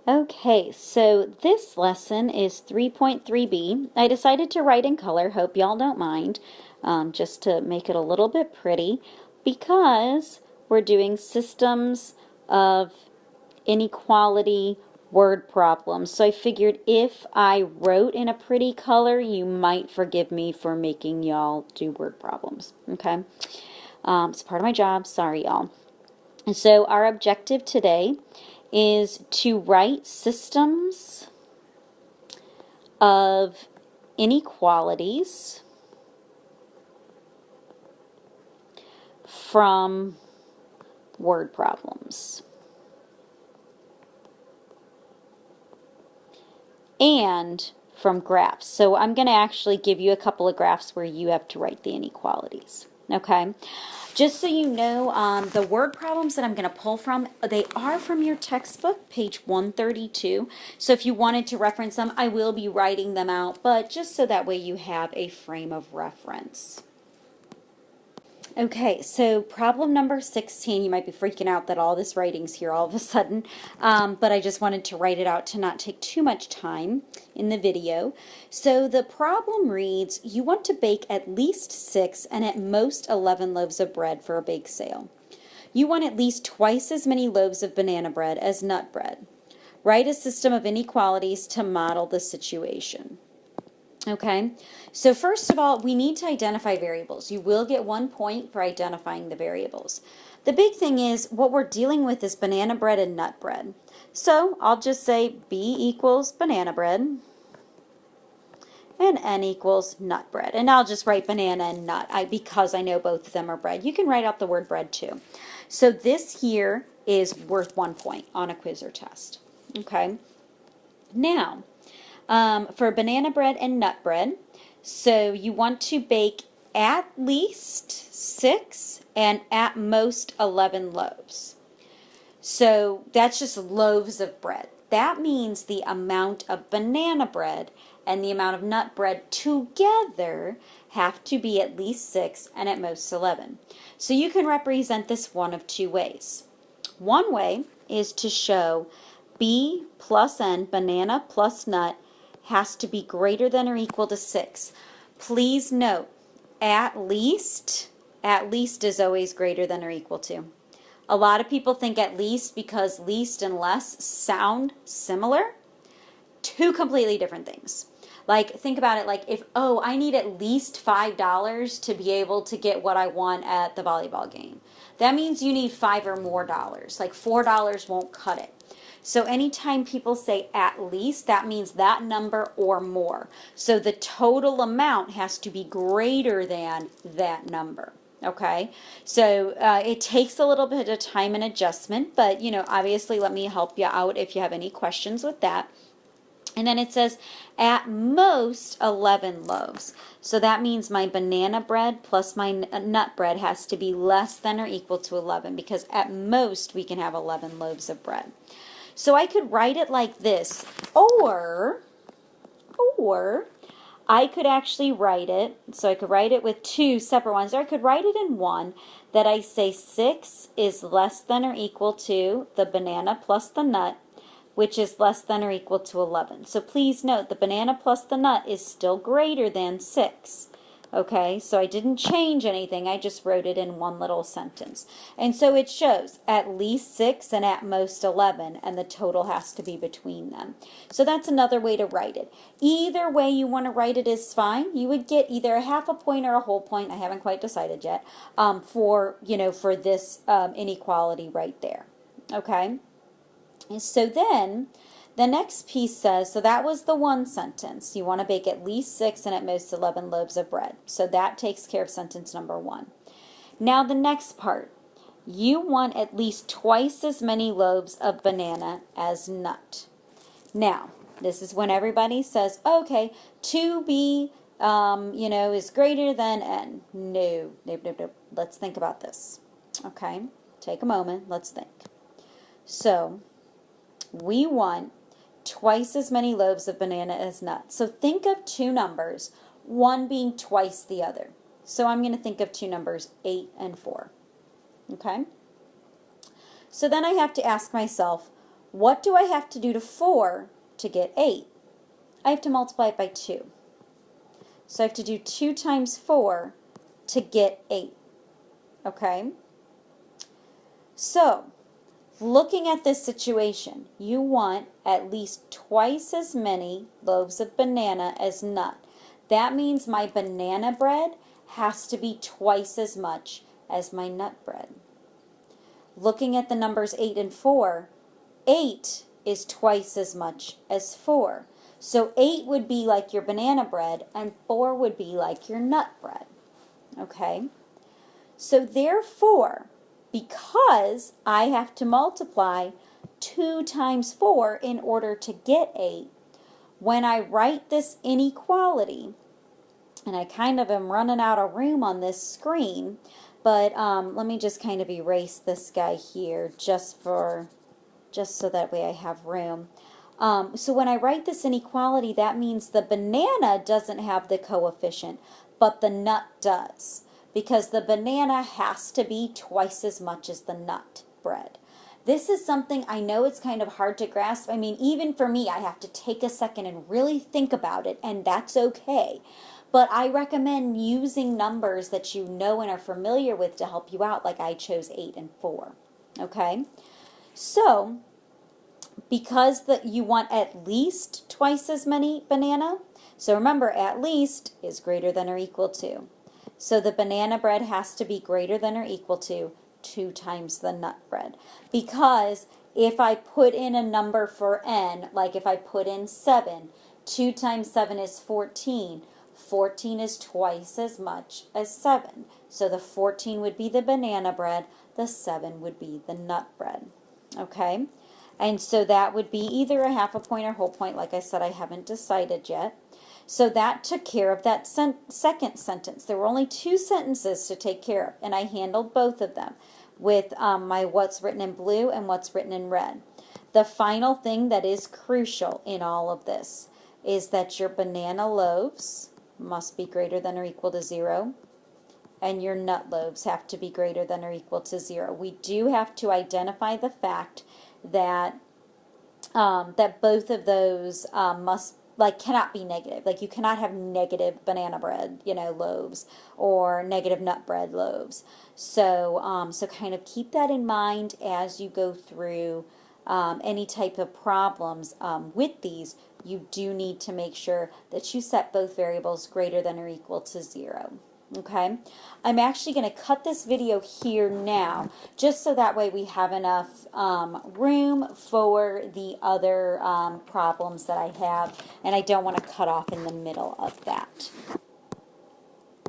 Okay, so this lesson is 3.3b. I decided to write in color, hope y'all don't mind, just to make it a little bit pretty, because we're doing systems of inequality word problems. So I figured if I wrote in a pretty color, you might forgive me for making y'all do word problems, okay? It's part of my job, sorry y'all. And so our objective today is to write systems of inequalities from word problems. And from graphs. So I'm going to actually give you a couple of graphs where you have to write the inequalities. Okay? Just so you know, the word problems that I'm going to pull from, they are from your textbook, page 132. So if you wanted to reference them, I will be writing them out, but just so that way you have a frame of reference. Okay, so problem number 16, you might be freaking out that all this writing's here all of a sudden, but I just wanted to write it out to not take too much time in the video. So the problem reads, you want to bake at least 6 and at most 11 loaves of bread for a bake sale. You want at least twice as many loaves of banana bread as nut bread. Write a system of inequalities to model the situation. Okay, so first of all, we need to identify variables. You will get 1 point for identifying the variables. The big thing is what we're dealing with is banana bread and nut bread. So I'll just say B equals banana bread and N equals nut bread. And I'll just write banana and nut because I know both of them are bread. You can write out the word bread too. So this here is worth 1 point on a quiz or test. Okay, now, for banana bread and nut bread, so you want to bake at least 6 and at most 11 loaves. So that's just loaves of bread. That means the amount of banana bread and the amount of nut bread together have to be at least 6 and at most 11. So you can represent this one of two ways. One way is to show B plus N, banana plus nut, has to be greater than or equal to 6. Please note, at least is always greater than or equal to. A lot of people think at least because least and less sound similar. Two completely different things. Like, think about it like if, oh, I need at least $5 to be able to get what I want at the volleyball game. That means you need $5 or more dollars. Like $4 won't cut it. So anytime people say at least, that means that number or more. So the total amount has to be greater than that number. Okay, so it takes a little bit of time and adjustment, but you know, obviously let me help you out if you have any questions with that. And then it says at most 11 loaves. So that means my banana bread plus my nut bread has to be less than or equal to 11 because at most we can have 11 loaves of bread. So I could write it like this, or I could actually write it, so I could write it with two separate ones, or I could write it in one that I say 6 is less than or equal to the banana plus the nut, which is less than or equal to 11. So please note the banana plus the nut is still greater than 6. Okay, so I didn't change anything, I just wrote it in one little sentence. And so it shows at least 6 and at most 11, and the total has to be between them. So that's another way to write it. Either way you want to write it is fine. You would get either a half a point or a whole point, I haven't quite decided yet, for this inequality right there. Okay, and so then the next piece says, so that was the one sentence. You want to bake at least 6 and at most 11 loaves of bread. So that takes care of sentence number 1. Now the next part. You want at least twice as many loaves of banana as nut. Now, this is when everybody says, okay, 2b, is greater than n. No. Let's think about this. Okay, take a moment. Let's think. So, we want twice as many loaves of banana as nut. So think of two numbers, one being twice the other. So I'm going to think of two numbers, 8 and 4. Okay? So then I have to ask myself, what do I have to do to 4 to get 8? I have to multiply it by 2. So I have to do 2 times 4 to get 8. Okay? So, looking at this situation, you want at least twice as many loaves of banana as nut. That means my banana bread has to be twice as much as my nut bread. Looking at the numbers 8 and 4, 8 is twice as much as 4. So 8 would be like your banana bread and 4 would be like your nut bread. Okay? So therefore, because I have to multiply 2 times 4 in order to get 8, when I write this inequality, and I kind of am running out of room on this screen, but let me just kind of erase this guy here just so that way I have room. So when I write this inequality, that means the banana doesn't have the coefficient, but the nut does, because the banana has to be twice as much as the nut bread. This is something I know it's kind of hard to grasp. I mean, even for me, I have to take a second and really think about it, and that's okay. But I recommend using numbers that you know and are familiar with to help you out, like I chose 8 and 4. Okay? So, because you want at least twice as many banana, so remember, at least is greater than or equal to. So the banana bread has to be greater than or equal to 2 times the nut bread. Because if I put in a number for n, like if I put in 7, 2 times 7 is 14. 14 is twice as much as 7. So the 14 would be the banana bread, the 7 would be the nut bread. Okay? And so that would be either a half a point or whole point. Like I said, I haven't decided yet. So that took care of that second sentence. There were only 2 sentences to take care of, and I handled both of them with my what's written in blue and what's written in red. The final thing that is crucial in all of this is that your banana loaves must be greater than or equal to 0, and your nut loaves have to be greater than or equal to 0. We do have to identify the fact that that both of those cannot be negative. Like you cannot have negative banana bread, loaves, or negative nut bread loaves. So so kind of keep that in mind as you go through any type of problems with these. You do need to make sure that you set both variables greater than or equal to 0. Okay, I'm actually going to cut this video here now, just so that way we have enough room for the other problems that I have, and I don't want to cut off in the middle of that.